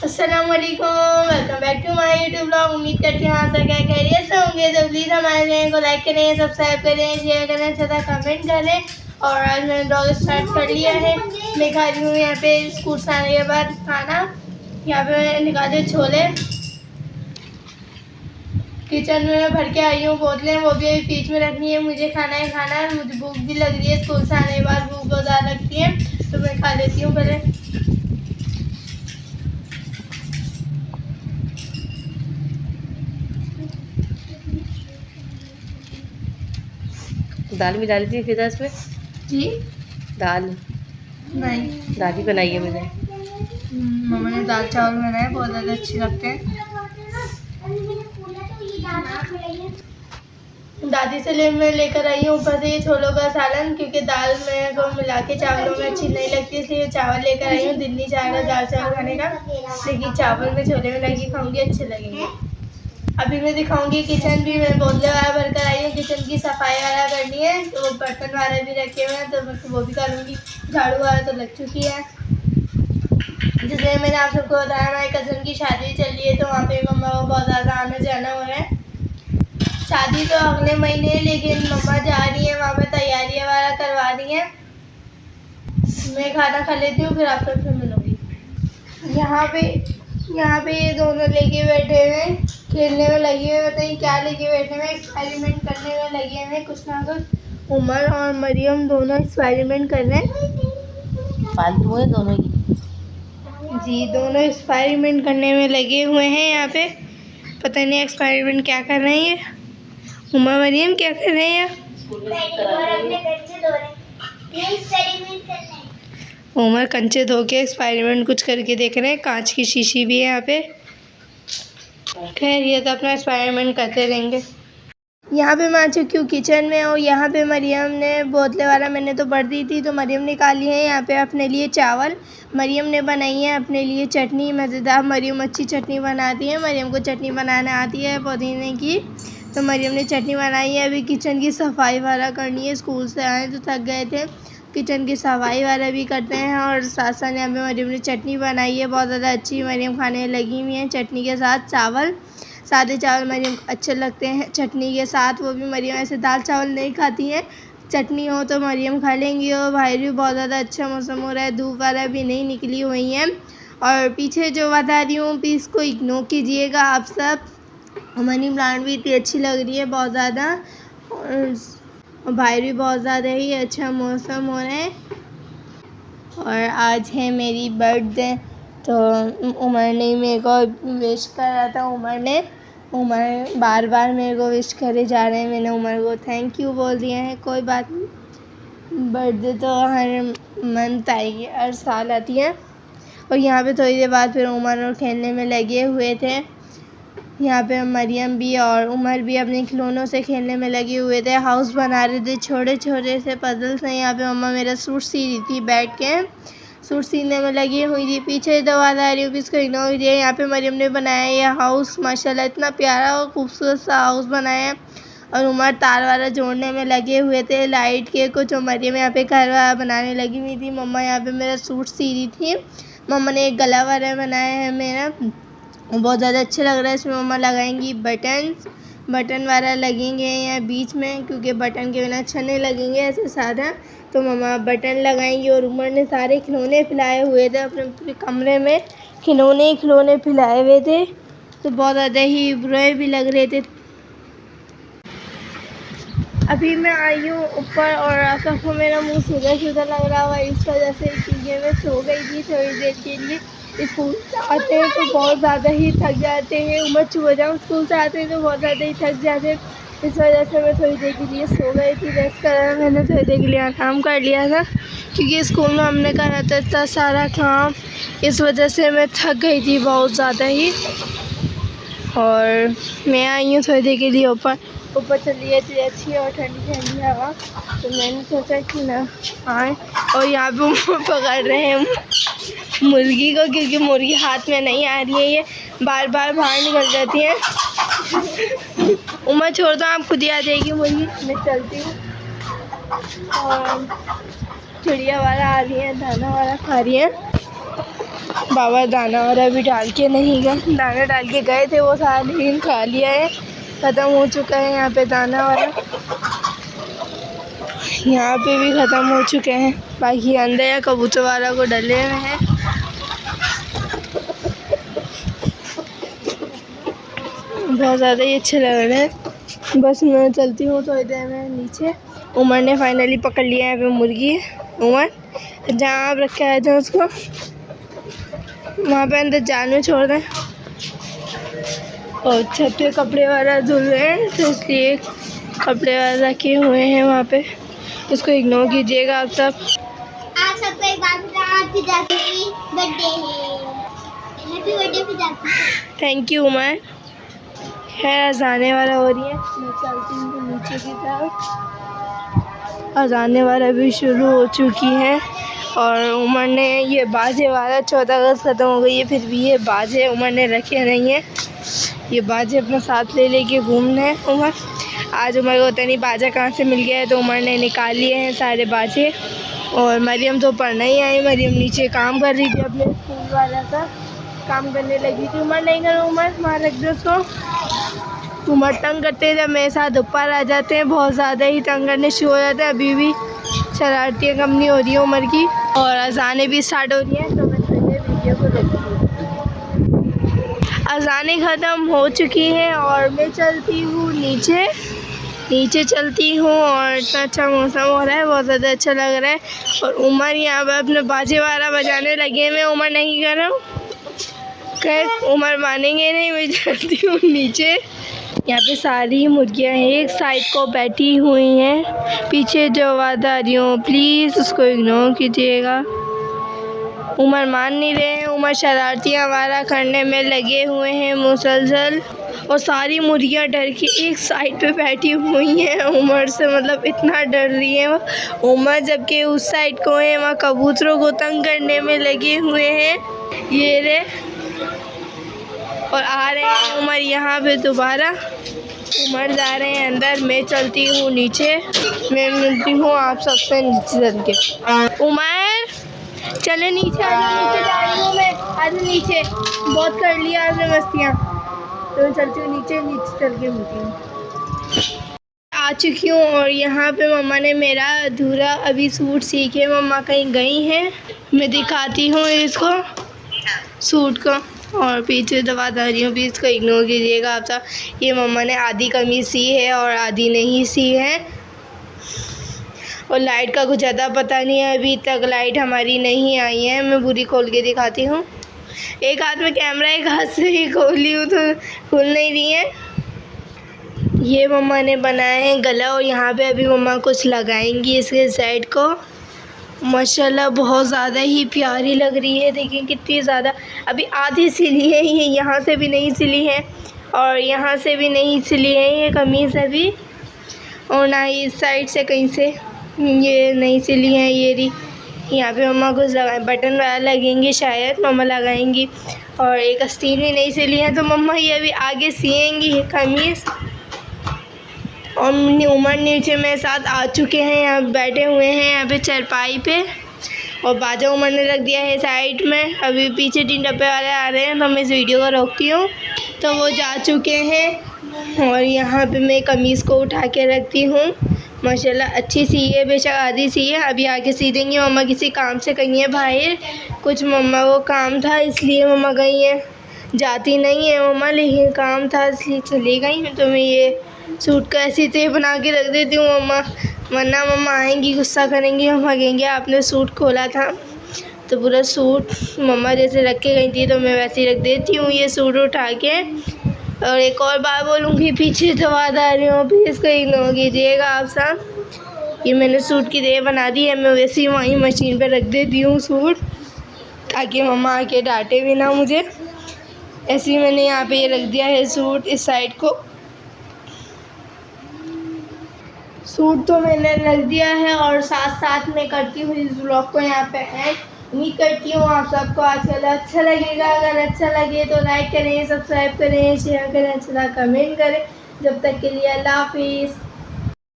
अस्सलाम वालेकुम, welcome back to my YouTube blog. उम्मीद करती हूँ आप सब क्या खैरियत से होंगे। तो प्लीज़ हमारे चैनल को लाइक करें, सब्सक्राइब करें, शेयर करें तथा कमेंट करें। और आज मैंने ब्लॉग स्टार्ट कर लिया है। मैं खा रही हूँ यहाँ पे स्कूल से आने के बाद खाना। यहाँ पे मैंने निकाले छोले। किचन में भर के आई हूँ बोतलें, वो भी अभी फ्रिज में रखनी है। मुझे खाना है खाना, मुझे भूख भी लग रही है। स्कूल से आने के बाद भूख बहुत ज़्यादा लगती है, तो मैं खा लेती हूँ पहले। दाल भी डाली थी फिजा इसमें। जी दाल नहीं, दाल ही बनाई है मैंने। मम्मा ने दाल चावल बनाए, बहुत ज़्यादा अच्छे लगते हैं। दादी से मैं लेकर आई हूँ ऊपर से ये छोलों का सालन, क्योंकि दाल में को मिला के चावलों में अच्छी नहीं लगती, इसलिए चावल लेकर आई हूँ। दिल नहीं चाह रहा दाल चावल खाने का, लेकिन चावल में छोले में लगी खाऊंगी, अच्छे लगेंगे। अभी मैं दिखाऊंगी किचन भी। मैं बोतलें वाला भर कर आई हूँ। किचन की सफाई वाला करनी है, तो बर्तन वाले भी रखे हुए हैं, तो मैं वो भी करूँगी। झाड़ू वाला तो लग चुकी है। जैसे मैंने आप सबको बताया, हमारी कज़न की शादी चल रही है, तो वहाँ पे मम्मा को बहुत ज़्यादा आना जाना हो रहा है। शादी तो अगले महीने है, लेकिन मम्मा जा रही है वहाँ पे, तैयारियाँ वाला करवा रही हैं। मैं खाना खा लेती हूँ, फिर आप सबसे मिलूँगी। यहाँ पे ये दोनों लेके बैठे हुए हैं, खेलने में लगे हुए, बताइए क्या लेके बैठे हुए हैं। एक्सपेरिमेंट करने में लगे हुए कुछ ना कुछ। उमर और मरियम दोनों एक्सपेरिमेंट कर रहे हैं। फालतू है दोनों ही। जी, दोनों एक्सपेरिमेंट करने में लगे हुए हैं। यहाँ पे पता नहीं एक्सपेरिमेंट क्या कर रहे हैं। उमर मरियम क्या कर रहे हैं? उमर कंचे धो के एक्सपेरिमेंट कुछ करके देख रहे हैं। कांच की शीशी भी है यहाँ पे। खैर, ये तो अपना एक्सपेरिमेंट करते रहेंगे। यहाँ पे मैं आ चुकी हूँ किचन में, और यहाँ पे मरियम ने बोतले वाला मैंने तो भर दी थी, तो मरियम निकाली है यहाँ पे अपने लिए चावल। मरियम ने बनाई है अपने लिए चटनी, मज़ेदार। मरियम अच्छी चटनी बनाती है, मरियम को चटनी बनाना आती है पुदीने की, तो मरियम ने चटनी बनाई है। अभी किचन की सफाई वाला करनी है। स्कूल से आए तो थक गए थे, किचन की सफाई वाला भी करते हैं। और साथ साथ यहाँ पे मरियम ने चटनी बनाई है, बहुत ज़्यादा अच्छी। मरियम खाने लगी हुई है चटनी के साथ चावल। सादे चावल मरियम को अच्छे लगते हैं चटनी के साथ, वो भी। मरियम ऐसे दाल चावल नहीं खाती हैं, चटनी हो तो मरियम खा लेंगी। और बाहर भी बहुत ज़्यादा अच्छा मौसम हो रहा है, धूप वाला भी नहीं निकली हुई है। और पीछे जो बता रही हूँ, प्लीज़ को इग्नोर कीजिएगा आप सब। मनी प्लांट भी इतनी अच्छी लग रही है, बहुत ज़्यादा। और बाहर भी बहुत ज़्यादा ही अच्छा मौसम हो रहा है। और आज है मेरी बर्थडे, तो उमर ने मेरे को विश करा था। उमर बार बार मेरे को विश करे जा रहे हैं। मैंने उमर को थैंक यू बोल दिया है। कोई बात नहीं, बर्थडे तो हर मंथ आएगी, हर साल आती है। और यहाँ पे थोड़ी देर बाद फिर उमर और खेलने में लगे हुए थे। यहाँ पे मरियम भी और उमर भी अपने खिलौनों से खेलने में लगे हुए थे, हाउस बना रहे थे, छोटे छोटे से पजल्स हैं। यहाँ पे मम्मा मेरा सूट सी रही थी, बैठ के सूट सीने में लगी हुई थी। पीछे दवा ला रही हूँ, इसको इग्नोर कीजिए। यहाँ पे मरियम ने बनाया ये हाउस, माशाल्लाह इतना प्यारा और खूबसूरत सा हाउस बनाया है। और उमर तार वाला जोड़ने में लगे हुए थे लाइट के कुछ, और मरियम यहाँ पे घर वाला बनाने लगी हुई थी। मम्मा यहाँ पे मेरा सूट सी रही थी। मम्मा ने एक गला वाला बनाया है मेरा, बहुत ज़्यादा अच्छा लग रहा है। इसमें मम्मा लगाएंगी बटन वाला लगेंगे यहाँ बीच में, क्योंकि बटन के बिना अच्छा नहीं लगेंगे ऐसे सादा, तो मम्मा बटन लगाएंगी। और उमर ने सारे खिलौने फैलाए हुए थे अपने पूरे कमरे में, खिलौने फैलाए हुए थे, तो बहुत ज़्यादा ही बुरे भी लग रहे थे। अभी मैं आई हूँ ऊपर, और सबको मेरा मुंह सीधा लग रहा हुआ इस वजह से, क्योंकि मैं सो गई थी थोड़ी देर के लिए। स्कूल से आते हैं तो बहुत ज़्यादा ही थक जाते हैं। उम्र छुआ जाऊँ, स्कूल से आते हैं तो बहुत ज़्यादा ही थक जाते हैं। इस वजह से मैं थोड़ी देर के लिए सो गई थी, रेस्ट करा। मैंने थोड़ी देर के लिए आराम कर लिया था, क्योंकि स्कूल में हमने करा था इतना सारा काम, इस वजह से मैं थक गई थी बहुत ज़्यादा ही। और मैं आई हूँ थोड़ी देर के लिए ऊपर चली गई थी अच्छी और ठंडी ठंडी हवा, तो मैंने सोचा कि ना आए। और यहाँ पे पकड़ रहे हैं मुर्गी को, क्योंकि मुर्गी हाथ में नहीं आ रही है, ये बार बार बाहर निकल जाती है। उमर छोड़ दो, आप खुद ही आ जाएगी मुर्गी। मैं चलती हूँ। और चिड़िया वाला आ रही है, दाना वाला खा रही है। बाबा दाना वाला भी डाल के नहीं गए, दाना डाल के गए थे वो सारा, लेकिन खा लिया है, ख़त्म हो चुका है यहाँ पे दाना वाला। यहाँ पे भी ख़त्म हो चुके हैं, बाकी अंदर या कबूतर वाला को डले हुए हैं। बहुत ज़्यादा ही अच्छे लग रहे हैं। बस मैं चलती हूँ थोड़ी देर में नीचे। उमर ने फाइनली पकड़ लिया है, यहाँ पे मुर्गी। उमर जहाँ आप रख के आए थे उसको वहाँ पे अंदर जाल में छोड़ दें। और छत पे कपड़े वाला धुल रहे हैं, तो इसलिए कपड़े वाला रखे हुए हैं वहाँ पे, उसको इग्नोर कीजिएगा आप सब। आप सबको एक बार हैप्पी बर्थडे है, happy birthday Fiza. Thank you Umar. खैर अजाने वाला हो रही है, मैं चलती हूँ नीचे की तरफ। अजाने वाला भी शुरू हो चुकी है और उमर ने ये बाजे वाला 14 अगस्त ख़त्म हो गई है, फिर भी ये बाजे उमर ने रखे नहीं हैं। ये बाजे अपने साथ ले लेके घूमने हैं उमर। आज उमर को पता नहीं बाजा कहाँ से मिल गया है, तो उमर ने निकाल लिए हैं सारे बाजे। और मरियम तो पढ़ना ही आई, मरियम नीचे काम कर रही थी, अपने स्कूल वाला का काम करने लगी थी। उमर नहीं करो, उमर वहाँ रख दो उसको। उमर तंग करते हैं जब मेरे साथ ऊपर आ जाते हैं, बहुत ज़्यादा ही तंग करने शुरू हो जाते हैं। अभी भी शरारतियाँ कम नहीं हो रही है उमर की, और अजानें भी स्टार्ट हो रही हैं, तो मैं थोड़ी वीडियो को देखती हूँ। अजानें ख़त्म हो चुकी हैं और मैं चलती हूँ नीचे चलती हूँ, और इतना अच्छा मौसम हो रहा है, बहुत ज़्यादा अच्छा लग रहा है। और उमर यहाँ पर अपने बाजे वाला बजाने लगे। मैं उमर नहीं कर रहा हूँ, खैर उमर मानेंगे नहीं। मैं चलती हूँ नीचे। यहाँ पे सारी मुर्गियाँ एक साइड को बैठी हुई हैं। पीछे जो आवाज़ आ रही हो प्लीज़ उसको इग्नोर कीजिएगा। उमर मान नहीं रहे हैं, उमर शरारतियाँ वाला करने में लगे हुए हैं मुसलसल, और सारी मुर्गियाँ डर के एक साइड पे बैठी हुई हैं उमर से, मतलब इतना डर रही है वो। उमर जबकि उस साइड को है, वहाँ कबूतरों को तंग करने में लगे हुए हैं। ये रे, और आ रहे हैं उमर यहाँ पे दोबारा। उमर जा रहे हैं अंदर, मैं चलती हूँ नीचे। मैं मिलती हूँ आप सबसे नीचे चल के। उमर चले नीचे, नीचे जा रही हूँ मैं, आज नीचे बहुत कर लिया आपने मस्तियाँ, तो मैं चलती हूँ नीचे चल के मिलती हूँ। आ चुकी हूँ और यहाँ पे मम्मा ने मेरा अधूरा अभी सूट सी के मम्मा कहीं गई हैं। मैं दिखाती हूँ इसको सूट को, और पीछे दबा रही हूँ, प्लीज़ इसको इग्नोर कीजिएगा आप सब। ये मम्मा ने आधी कमीज़ सी है और आधी नहीं सी है, और लाइट का कुछ ज़्यादा पता नहीं है, अभी तक लाइट हमारी नहीं आई है। मैं पूरी खोल के दिखाती हूँ। एक हाथ में कैमरा, एक हाथ से ही खोली हूँ तो खुल नहीं रही है। ये मम्मा ने बनाया है गला, और यहाँ पे अभी मम्मा कुछ लगाएंगी इसके साइड को। माशाल्लाह बहुत ज़्यादा ही प्यारी लग रही है, देखिए कितनी ज़्यादा। अभी आधी सिली है, ये यहाँ से भी नहीं सिली है और यहाँ से भी नहीं सिली है ये कमीज़ अभी, और ना ही इस साइड से कहीं से ये नहीं सिली है। ये रही, यहाँ पे मम्मा कुछ लगा बटन वाला लगेंगे शायद, मम्मा लगाएंगी। और एक आस्तीन भी नहीं सिली है, तो मम्मा ये अभी आगे सिएंगी कमीज़। और उमर नीचे मेरे साथ आ चुके हैं, यहाँ बैठे हुए हैं यहाँ पे चारपाई पे, और बाजा उमर ने रख दिया है साइड में। अभी पीछे 3 डब्बे वाले आ रहे हैं, तो मैं इस वीडियो को रोकती हूँ। तो वो जा चुके हैं, और यहाँ पे मैं कमीज़ को उठा के रखती हूँ। माशाल्लाह अच्छी सी है, बेशक आधी सी है, अभी आगे सी देंगी। मम्मा किसी काम से गई हैं बाहर, कुछ मम्मा को काम था इसलिए मम्मा गई हैं। जाती नहीं है मम्मा, लेकिन काम था इसलिए चली गई। तो मैं ये सूट का ऐसी तय बना के रख देती हूँ मम्मा, वरना मम्मा आएंगी गुस्सा करेंगी, हम भागेंगे। आपने सूट खोला था तो पूरा सूट मम्मा जैसे रख के गई थी, तो मैं वैसे ही रख देती हूँ ये सूट उठा के। और एक और बात बोलूँगी, पीछे तो आवाज़ आ रही हूँ, प्लीज़ इसको इग्नोर कीजिएगा आप सब। ये मैंने सूट की तय बना दी है, मैं वैसे ही वहीं मशीन पर रख देती हूँ सूट, ताकि मम्मा आके डांटे भी ना मुझे। ऐसे ही मैंने यहाँ पे ये रख दिया है सूट इस साइड को। सूट तो मैंने रख दिया है, और साथ साथ में करती हूँ इस ब्लॉग को यहाँ पे एंड। उम्मीद करती हूँ आप सबको आज कल अच्छा लगेगा। अगर अच्छा लगे तो लाइक करें, सब्सक्राइब करें, शेयर करें, अच्छा कमेंट करें। जब तक के लिए अल्लाह हाफिज़।